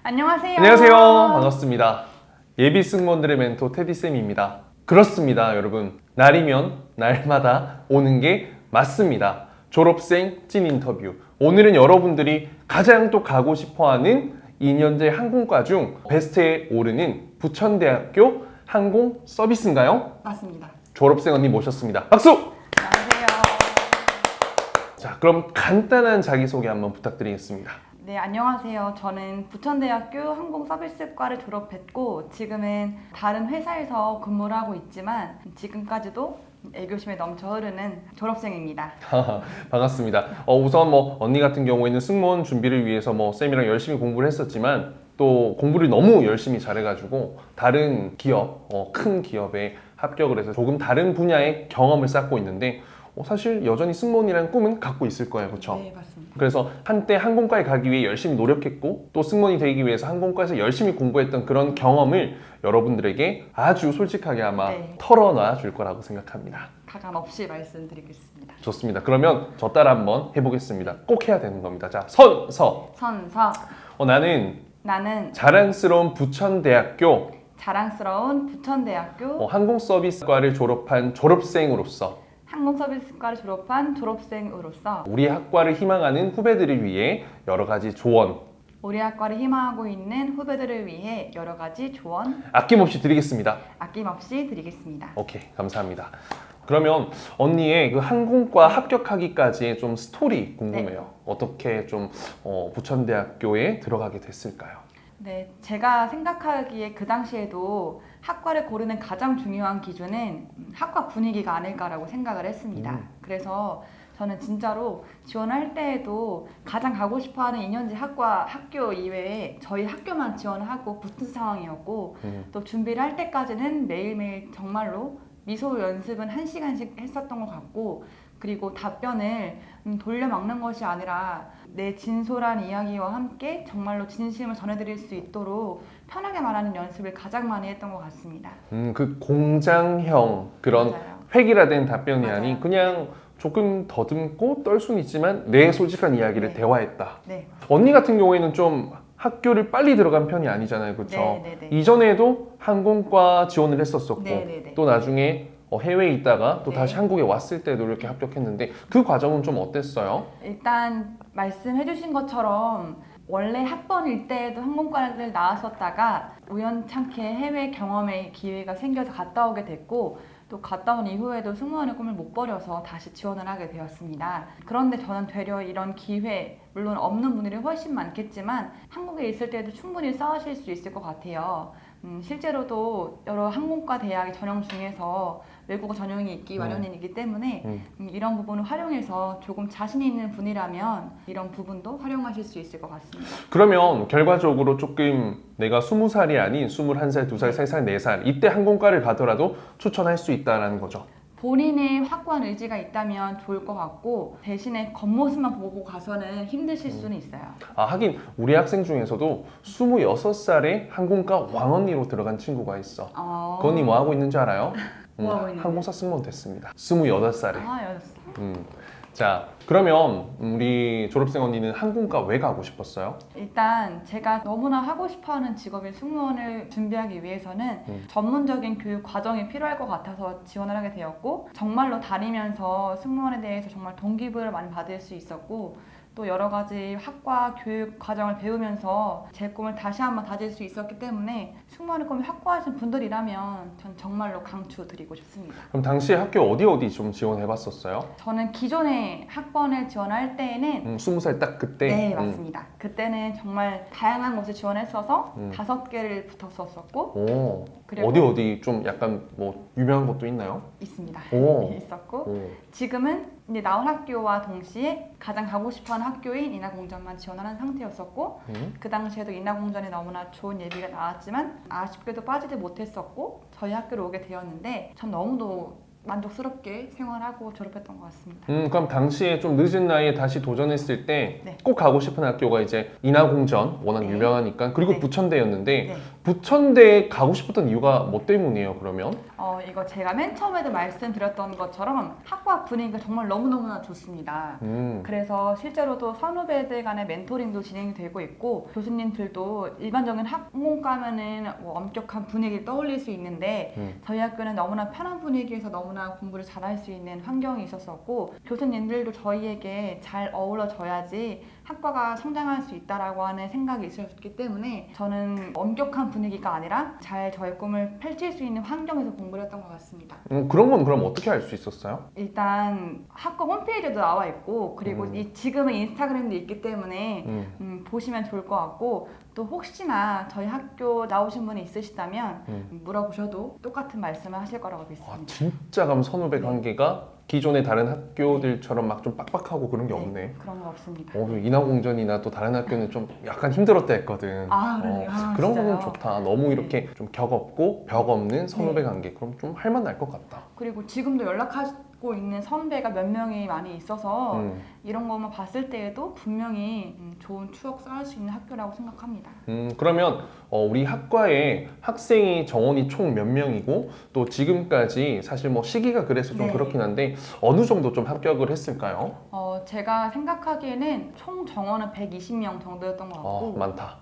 안녕하세요. 안녕하세요. 반갑습니다. 예비 승무원들의 멘토 테디쌤입니다. 그렇습니다, 여러분. 날이면 날마다 오는 게 맞습니다. 졸업생 찐 인터뷰. 오늘은 여러분들이 가장 또 가고 싶어하는 2년제 항공과 중 베스트에 오르는 부천대학교 항공 서비스인가요? 맞습니다. 졸업생 언니 모셨습니다. 박수! 안녕하세요. 자, 그럼 간단한 자기소개 한번 부탁드리겠습니다. 네, 안녕하세요. 저는 부천대학교 항공서비스과를 졸업했고 지금은 다른 회사에서 근무를 하고 있지만 지금까지도 애교심에 넘쳐 흐르는 졸업생입니다. 반갑습니다. 우선 언니 같은 경우에는 승무원 준비를 위해서 쌤이랑 열심히 공부를 했었지만 또 공부를 너무 열심히 잘해가지고 다른 기업, 큰 기업에 합격을 해서 조금 다른 분야의 경험을 쌓고 있는데 사실 여전히 승무원이라는 꿈은 갖고 있을 거예요, 그렇죠? 네, 맞습니다. 그래서 한때 항공과에 가기 위해 열심히 노력했고 또 승무원이 되기 위해서 항공과에서 열심히 공부했던 그런 경험을 여러분들에게 아주 솔직하게 아마 털어놔 줄 거라고 생각합니다. 가감 없이 말씀드리겠습니다. 좋습니다. 그러면 저 따라 한번 해보겠습니다. 꼭 해야 되는 겁니다. 자, 선서. 나는 자랑스러운 부천대학교 항공서비스과를 졸업한 졸업생으로서 항공서비스과를 졸업한 졸업생으로서 우리 학과를 희망하는 후배들을 위해 여러 가지 조언 우리 학과를 희망하고 있는 후배들을 위해 여러 가지 조언 아낌없이 드리겠습니다. 오케이, 감사합니다. 그러면 언니의 그 항공과 합격하기까지의 좀 스토리 궁금해요. 네. 어떻게 좀 부천대학교에 들어가게 됐을까요? 네, 제가 생각하기에 그 당시에도 학과를 고르는 가장 중요한 기준은 학과 분위기가 아닐까라고 생각을 했습니다. 그래서 저는 진짜로 지원할 때에도 가장 가고 싶어하는 2년제 학교 이외에 저희 학교만 지원하고 붙은 상황이었고 또 준비를 할 때까지는 매일매일 정말로 미소 연습은 1시간씩 했었던 것 같고 그리고 답변을 돌려막는 것이 아니라 내 진솔한 이야기와 함께 정말로 진심을 전해드릴 수 있도록 편하게 말하는 연습을 가장 많이 했던 것 같습니다. 그 공장형 그런 맞아요. 획일화된 답변이 맞아요. 아닌 그냥 조금 더듬고 떨 수는 있지만 내 솔직한 이야기를 네. 대화했다. 네. 언니 같은 경우에는 좀 학교를 빨리 들어간 편이 아니잖아요, 그렇죠? 네. 이전에도 항공과 지원을 했었었고 네. 또 나중에 해외에 있다가 또 네. 다시 한국에 왔을 때도 이렇게 합격했는데 그 과정은 좀 어땠어요? 일단 말씀해주신 것처럼 원래 학번일 때에도 항공과를 나왔었다가 우연찮게 해외 경험의 기회가 생겨서 갔다 오게 됐고 또 갔다 온 이후에도 승무원의 꿈을 못 버려서 다시 지원을 하게 되었습니다. 그런데 저는 되려 이런 기회, 물론 없는 분들이 훨씬 많겠지만 한국에 있을 때도 충분히 쌓으실 수 있을 것 같아요. 실제로도 여러 항공과 대학의 전형 중에서 외국어 전형이 있기 마련이기 때문에 이런 부분을 활용해서 조금 자신 있는 분이라면 이런 부분도 활용하실 수 있을 것 같습니다. 그러면 결과적으로 조금 내가 20살이 아닌 21살, 2살, 3살, 4살 이때 항공과를 가더라도 추천할 수 있다는 거죠? 본인의 확고한 의지가 있다면 좋을 것 같고 대신에 겉모습만 보고 가서는 힘드실 수는 있어요. 하긴 우리 학생 중에서도 26살에 항공과 왕언니로 들어간 친구가 있어. 그 언니 뭐 하고 있는지 알아요? 뭐 하고 있는지? 항공사 승무원 됐습니다. 28살에. 여였어. 자, 그러면 우리 졸업생 언니는 항공과 왜 가고 싶었어요? 일단 제가 너무나 하고 싶어하는 직업인 승무원을 준비하기 위해서는 전문적인 교육 과정이 필요할 것 같아서 지원을 하게 되었고 정말로 다니면서 승무원에 대해서 정말 동기부여를 많이 받을 수 있었고 또 여러 가지 학과 교육 과정을 배우면서 제 꿈을 다시 한번 다질 수 있었기 때문에 승무원의 꿈을 확고하신 분들이라면 전 정말로 강추드리고 싶습니다. 그럼 당시에 학교 어디 좀 지원해봤었어요? 저는 기존의 학번을 지원할 때에는 20살 딱 그때? 네, 맞습니다. 그때는 정말 다양한 곳에 지원했어서 5개를 붙었었고 그리고 어디 좀 약간 유명한 곳도 있나요? 있습니다. 오. 있었고 지금은 이제 나온 학교와 동시에 가장 가고 싶어하는 학교인 인하공전만 지원하는 상태였었고 그 당시에도 인하공전에 너무나 좋은 예비가 나왔지만 아쉽게도 빠지지 못했었고 저희 학교로 오게 되었는데 전 너무도 만족스럽게 생활하고 졸업했던 것 같습니다. 그럼 당시에 좀 늦은 나이에 다시 도전했을 때 네. 꼭 가고 싶은 학교가 이제 인하공전 워낙 네. 유명하니까 그리고 네. 부천대였는데 네. 부천대에 가고 싶었던 이유가 뭐 때문이에요, 그러면? 이거 제가 맨 처음에도 말씀드렸던 것처럼 학과 분위기가 정말 너무너무나 좋습니다. 그래서 실제로도 선후배들 간의 멘토링도 진행이 되고 있고 교수님들도 일반적인 학문과면은 뭐 엄격한 분위기를 떠올릴 수 있는데 저희 학교는 너무나 편한 분위기에서 너무나 공부를 잘할 수 있는 환경이 있었었고 교수님들도 저희에게 잘 어우러져야지 학과가 성장할 수 있다라고 하는 생각이 있었기 때문에 저는 엄격한 분위기가 아니라 잘 저의 꿈을 펼칠 수 있는 환경에서 공부를 했던 것 같습니다. 그런 건 그럼 어떻게 알 수 있었어요? 일단 학과 홈페이지에도 나와 있고 그리고 지금은 인스타그램도 있기 때문에 보시면 좋을 것 같고 또 혹시나 저희 학교 나오신 분이 있으시다면 물어보셔도 똑같은 말씀을 하실 거라고 믿습니다. 진짜 그럼 선후배 네. 관계가 기존의 다른 학교들처럼 막 좀 빡빡하고 그런 게 없네. 그런 거 없습니다. 인하공전이나 또 다른 학교는 좀 약간 힘들었다 했거든. 그래요? 그런 진짜요? 거는 좋다. 너무 이렇게 좀 격 없고 벽 없는 선후배 네. 관계. 그럼 좀 할만할 것 같다. 그리고 지금도 연락하고 있는 선배가 몇 명이 많이 있어서 이런 것만 봤을 때에도 분명히 좋은 추억 쌓을 수 있는 학교라고 생각합니다. 그러면 우리 학과에 학생이 정원이 총 몇 명이고 또 지금까지 사실 뭐 시기가 그래서 좀 네. 그렇긴 한데 어느 정도 좀 합격을 했을까요? 제가 생각하기에는 총 정원은 120명 정도였던 것 같고 많다.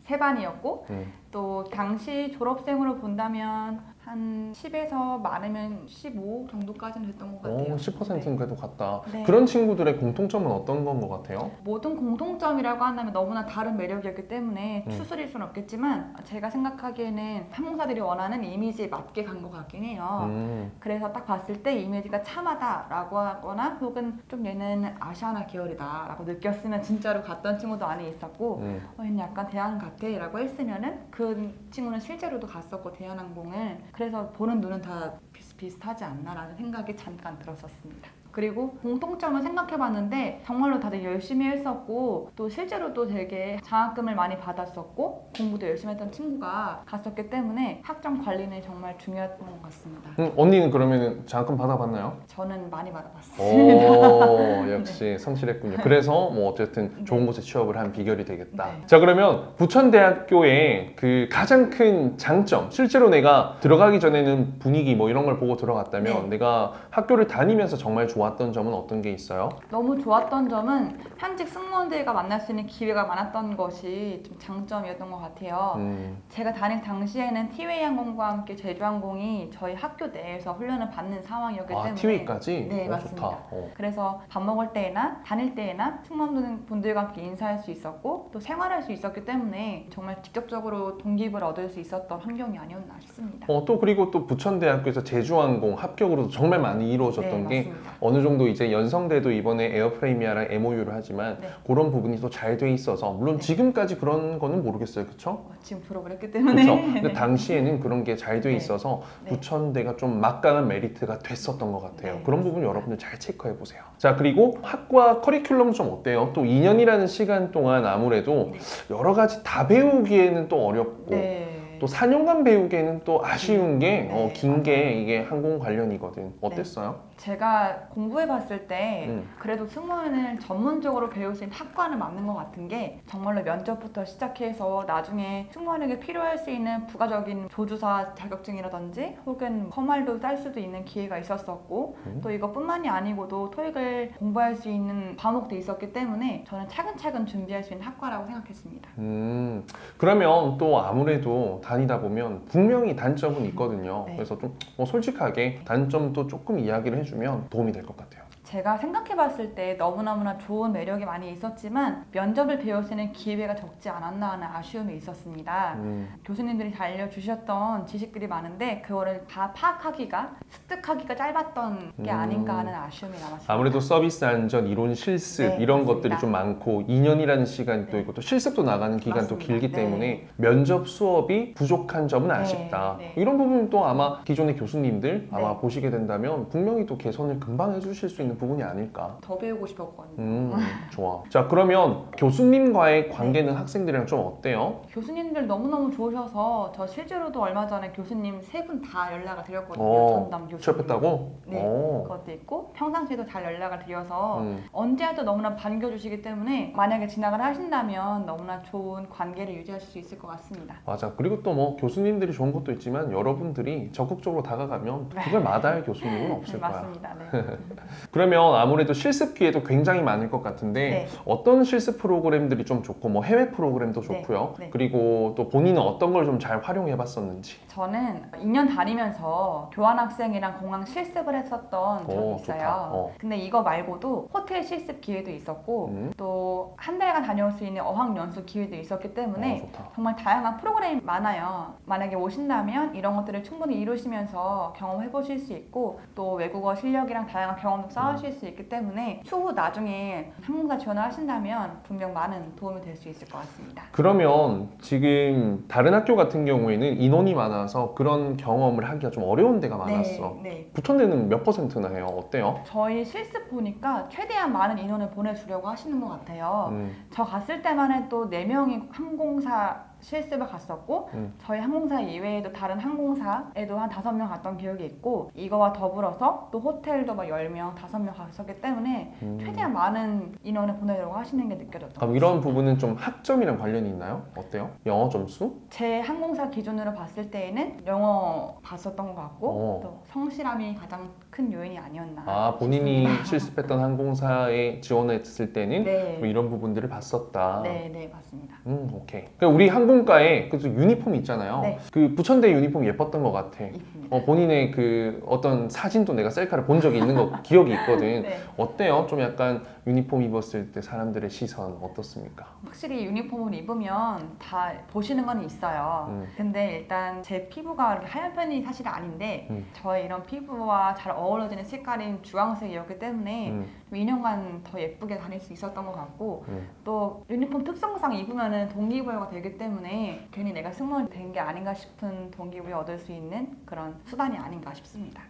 세 반이었고 음. 또 당시 졸업생으로 본다면 한 10에서 많으면 15 정도까지는 됐던 것 같아요. 10%는 그래도 같다. 네. 그런 친구들의 공통점은 어떤 건 것 같아요? 모든 공통점이라고 한다면 너무나 다른 매력이었기 때문에 추스릴 수는 없겠지만 제가 생각하기에는 항공사들이 원하는 이미지에 맞게 간 것 같긴 해요. 그래서 딱 봤을 때 이미지가 참하다라고 하거나 혹은 좀 얘는 아시아나 계열이다라고 느꼈으면 진짜로 갔던 친구도 안에 있었고 얘는 약간 대한 같아 라고 했으면은 그 친구는 실제로도 갔었고 대한항공을 그래서 보는 눈은 다 비슷비슷하지 않나라는 생각이 잠깐 들었었습니다. 그리고 공통점을 생각해봤는데 정말로 다들 열심히 했었고 또 실제로도 되게 장학금을 많이 받았었고 공부도 열심히 했던 친구가 갔었기 때문에 학점 관리는 정말 중요했던 것 같습니다. 언니는 그러면 장학금 받아봤나요? 저는 많이 받아봤습니다. 역시 성실했군요. 그래서 뭐 어쨌든 좋은 곳에 취업을 한 비결이 되겠다. 네. 자, 그러면 부천대학교의 그 가장 큰 장점, 실제로 내가 들어가기 전에는 분위기 뭐 이런 걸 보고 들어갔다면 내가 학교를 다니면서 정말 좋았던 점은 어떤 게 있어요? 너무 좋았던 점은 현직 승무원들과 만날 수 있는 기회가 많았던 것이 좀 장점이었던 것 같아요. 제가 다닐 당시에는 티웨이 항공과 함께 제주항공이 저희 학교 내에서 훈련을 받는 상황이었기 때문에 티웨이까지? 네, 맞습니다. 좋다. 그래서 밥 먹을 때나 다닐 때나 승무원분들과 함께 인사할 수 있었고 또 생활할 수 있었기 때문에 정말 직접적으로 동기부여를 얻을 수 있었던 환경이 아니었나 싶습니다. 또 그리고 또 부천대학교에서 제주항공 합격으로도 정말 많이 이루어졌던 게 맞습니다. 어느 정도 이제 연성대도 이번에 에어프레미아랑 MOU를 하지만 그런 부분이 또 잘 돼 있어서 물론 지금까지 그런 거는 모르겠어요. 그쵸? 지금 졸업을 했기 때문에 그쵸? 근데 당시에는 그런 게 잘 돼 네. 있어서 네. 부천대가 좀 막강한 메리트가 됐었던 것 같아요. 네, 그런 부분 맞습니다. 여러분들 잘 체크해 보세요. 자, 그리고 학과 커리큘럼은 좀 어때요? 또 2년이라는 시간 동안 아무래도 여러 가지 다 배우기에는 또 어렵고 네. 또 4년간 배우기에는 또 아쉬운 게 네, 긴 게 맞아요. 이게 항공 관련이거든. 어땠어요? 제가 공부해 봤을 때 음. 그래도 승무원을 전문적으로 배울 수 있는 학과는 맞는 것 같은 게 정말로 면접부터 시작해서 나중에 승무원에게 필요할 수 있는 부가적인 조주사 자격증이라든지 혹은 컴활도 딸 수도 있는 기회가 있었었고 또 이것뿐만이 아니고도 토익을 공부할 수 있는 과목도 있었기 때문에 저는 차근차근 준비할 수 있는 학과라고 생각했습니다. 그러면 또 아무래도 다니다 보면 분명히 단점은 있거든요. 네. 그래서 좀 솔직하게 단점도 조금 이야기를 해주면 도움이 될 것 같아요. 제가 생각해봤을 때 너무너무나 좋은 매력이 많이 있었지만 면접을 배울 수 있는 기회가 적지 않았나 하는 아쉬움이 있었습니다. 교수님들이 다 알려주셨던 지식들이 많은데 그거를 다 파악하기가 습득하기가 짧았던 게 아닌가 하는 아쉬움이 남았습니다. 아무래도 서비스 안전, 이론 실습 네, 이런 맞습니다. 것들이 좀 많고 2년이라는 시간이 또 네. 있고 또 실습도 나가는 기간도 맞습니다. 길기 네. 때문에 면접 수업이 부족한 점은 네, 아쉽다. 네. 이런 부분은 또 아마 기존의 교수님들 아마 네. 보시게 된다면 분명히 또 개선을 금방 해주실 수 있는 있는 부분이 아닐까. 더 배우고 싶었거든요. 좋아. 자, 그러면 교수님과의 관계는 학생들이랑 좀 어때요? 교수님들 너무너무 좋으셔서 저 실제로도 얼마 전에 교수님 3분 다 연락을 드렸거든요. 전담 교수님. 취업했다고? 네, 그것도 있고 평상시에도 잘 연락을 드려서 음. 언제 해도 너무나 반겨주시기 때문에 만약에 진학을 하신다면 너무나 좋은 관계를 유지하실 수 있을 것 같습니다. 맞아. 그리고 또 뭐 교수님들이 좋은 것도 있지만 여러분들이 적극적으로 다가가면 그걸 마다할 교수님은 없을 네, 거야. 맞습니다. 네. 그러면 아무래도 실습 기회도 굉장히 많을 것 같은데 네. 어떤 실습 프로그램들이 좀 좋고 뭐 해외 프로그램도 좋고요. 네. 그리고 또 본인은 어떤 걸 좀 잘 활용해 봤었는지. 저는 2년 다니면서 교환학생이랑 공항 실습을 했었던 적이 있어요. 좋다. 근데 이거 말고도 호텔 실습 기회도 있었고 또 한 달간 다녀올 수 있는 어학연수 기회도 있었기 때문에 좋다. 정말 다양한 프로그램이 많아요. 만약에 오신다면 이런 것들을 충분히 이루시면서 경험해 보실 수 있고 또 외국어 실력이랑 다양한 경험도 쌓으실 수 있기 때문에 추후 나중에 항공사 지원을 하신다면 분명 많은 도움이 될 수 있을 것 같습니다. 그러면 지금 다른 학교 같은 경우에는 인원이 많아서 그런 경험을 하기가 좀 어려운 데가 많았어. 네. 부천대는 몇 퍼센트나 해요? 어때요? 저희 실습 보니까 최대한 많은 인원을 보내주려고 하시는 것 같아요. 저 갔을 때만 해도 4명이 항공사 실습을 갔었고 저희 항공사 이외에도 다른 항공사에도 한 5명 갔던 기억이 있고 이거와 더불어서 또 호텔도 막 10명, 5명 갔었기 때문에 최대한 많은 인원을 보내려고 하시는 게 느껴졌던 그럼 것 이런 같습니다. 부분은 좀 학점이랑 관련이 있나요? 어때요? 영어 점수? 제 항공사 기준으로 봤을 때에는 영어 봤었던 것 같고 어. 또 성실함이 가장 큰 요인이 아니었나 아, 본인이 싶습니다. 실습했던 항공사에 지원했을 때는 네. 뭐 이런 부분들을 봤었다. 네, 맞습니다. 오케이. 그러니까 우리 항공과에 그 유니폼 있잖아요. 네. 그 부천대 유니폼 예뻤던 것 같아. 있습니다. 본인의 그 어떤 사진도 내가 셀카를 본 적이 있는 거 기억이 있거든. 네. 어때요? 좀 약간 유니폼 입었을 때 사람들의 시선 어떻습니까? 확실히 유니폼을 입으면 다 보시는 건 있어요. 근데 일단 제 피부가 이렇게 하얀 편이 사실 아닌데 저의 이런 피부와 잘 어우러지는 색깔인 주황색이었기 때문에 좀 2년간 더 예쁘게 다닐 수 있었던 것 같고 또 유니폼 특성상 입으면 동기부여가 되기 때문에 괜히 내가 승무원이 된 게 아닌가 싶은 동기부여 얻을 수 있는 그런 수단이 아닌가 싶습니다.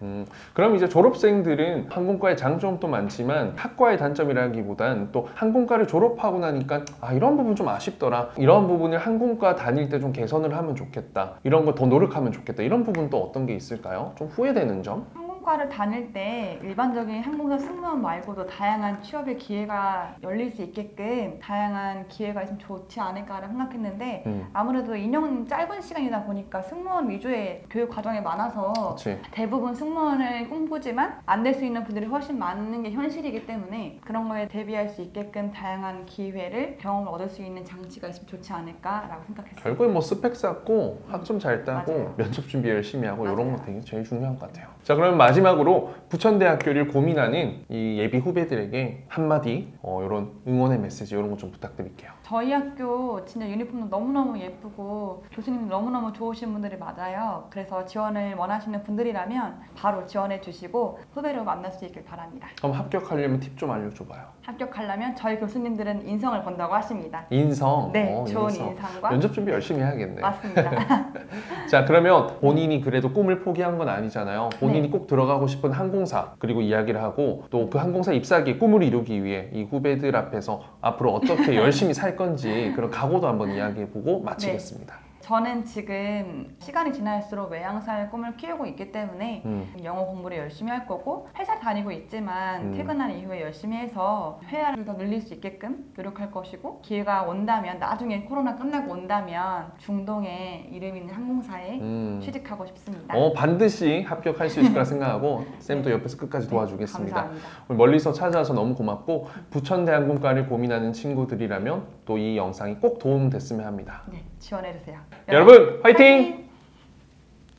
그럼 이제 졸업생들은 항공과의 장점도 많지만 학과의 단점이라기보단 또 항공과를 졸업하고 나니까 이런 부분 좀 아쉽더라, 이런 부분을 항공과 다닐 때 좀 개선을 하면 좋겠다, 이런 거 더 노력하면 좋겠다, 이런 부분 또 어떤 게 있을까요? 좀 후회되는 점? 항공과를 다닐 때 일반적인 항공사 승무원 말고도 다양한 취업의 기회가 열릴 수 있게끔 다양한 기회가 있으면 좋지 않을까를 생각했는데 아무래도 2년 짧은 시간이다 보니까 승무원 위주의 교육 과정이 많아서 그치. 대부분 승무원을 꿈꾸지만 안 될 수 있는 분들이 훨씬 많은 게 현실이기 때문에 그런 거에 대비할 수 있게끔 다양한 기회를 경험을 얻을 수 있는 장치가 있으면 좋지 않을까라고 생각했습니다. 결국엔 뭐 스펙 쌓고 학점 잘 따고 맞아요. 면접 준비 열심히 하고 이런 맞아요. 거 되게 제일 중요한 것 같아요. 자, 그러면 마지막으로 부천대학교를 고민하는 이 예비 후배들에게 한마디 이런 응원의 메시지 이런 거 좀 부탁드릴게요. 저희 학교 진짜 유니폼도 너무너무 예쁘고 교수님 너무너무 좋으신 분들이 많아요. 그래서 지원을 원하시는 분들이라면 바로 지원해 주시고 후배로 만날 수 있길 바랍니다. 그럼 합격하려면 팁 좀 알려줘봐요. 합격하려면 저희 교수님들은 인성을 본다고 하십니다. 인성. 네, 좋은 인성. 인상과 면접 준비 열심히 해야겠네. 맞습니다. 자, 그러면 본인이 그래도 꿈을 포기한 건 아니잖아요. 본인이 네. 꼭 들어가고 싶은 항공사 그리고 이야기를 하고 또 그 항공사 입사하기 꿈을 이루기 위해 이 후배들 앞에서 앞으로 어떻게 열심히 살 건지 그런 각오도 한번 이야기해보고 마치겠습니다. 저는 지금 시간이 지날수록 외항사의 꿈을 키우고 있기 때문에 영어 공부를 열심히 할 거고 회사 다니고 있지만 퇴근한 이후에 열심히 해서 회화를 더 늘릴 수 있게끔 노력할 것이고 기회가 온다면 나중에 코로나 끝나고 온다면 중동에 이름 있는 항공사에 취직하고 싶습니다. 반드시 합격할 수 있을 거라 생각하고 쌤도 옆에서 끝까지 도와주겠습니다. 감사합니다. 오늘 멀리서 찾아와서 너무 고맙고 부천대항공과를 고민하는 친구들이라면 또 이 영상이 꼭 도움 됐으면 합니다. 네, 지원해주세요. 여러분 화이팅!